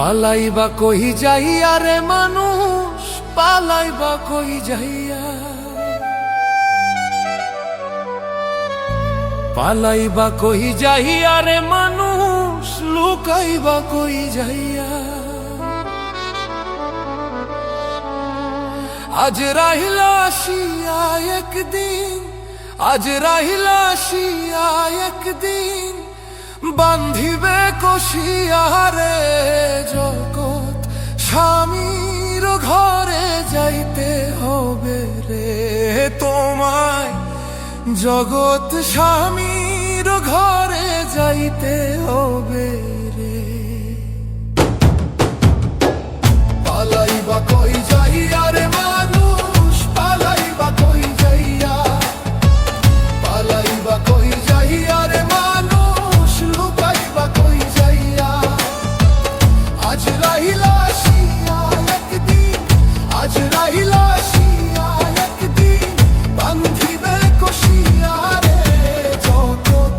পালাইবা কই যাইয়া রে মানুষ, পালাইবা কই যাইয়া, পালাইবা কই যাইয়া রে মানুষ, লুকাইবা কই যাইয়া। আজ রাহিলা আসিয়া একদিন, আজ রাহিলা আসিয়া একদিন, বান্ধিবে কষিয়া রে জগৎ স্বামীর ঘরে যাইতে হবে রে তোমায়, জগৎ স্বামীর ঘরে যাইতে হবে রে। পালাইবা কই যাইয়া রে মানুষ, পালাইবা কই যাইয়া, পালাইবা কই যাইয়া রে মানুষ, লুকাইবা কই যাইয়া। আজ রাহিলা আসিয়া একদিন, আজ রাহিলা আসিয়া একদিন, বান্ধিবে কষিয়া রে জগৎ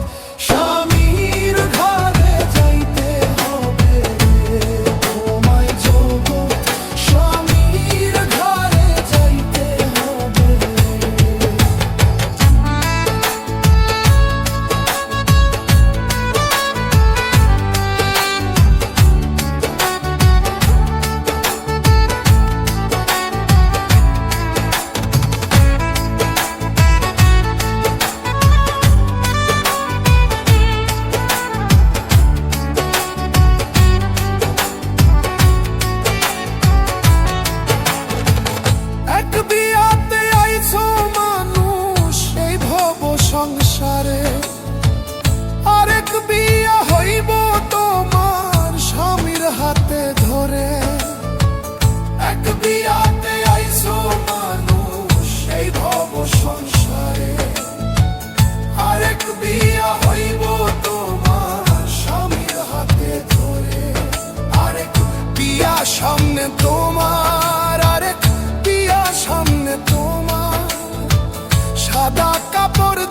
স্বামীর ঘরে যাইতে হবে রে তোমায়, জগৎ স্বামীর ঘরে যাইতে হবে রে। এক বিয়াতে আইছো মানুষ এই ভব সংসারে, আরেক বিয়া হইব তোমার স্বামীর হাতে ধরে। এক বিয়াতে আইছো মানুষ এই ভব সংসারে, আরেক বিয়া হইব তোমার স্বামীর হাতে ধরে। আরেক বিয়া সামনে তোমার, আরেক বিয়া সামনে তোমার, সাদা কাপড়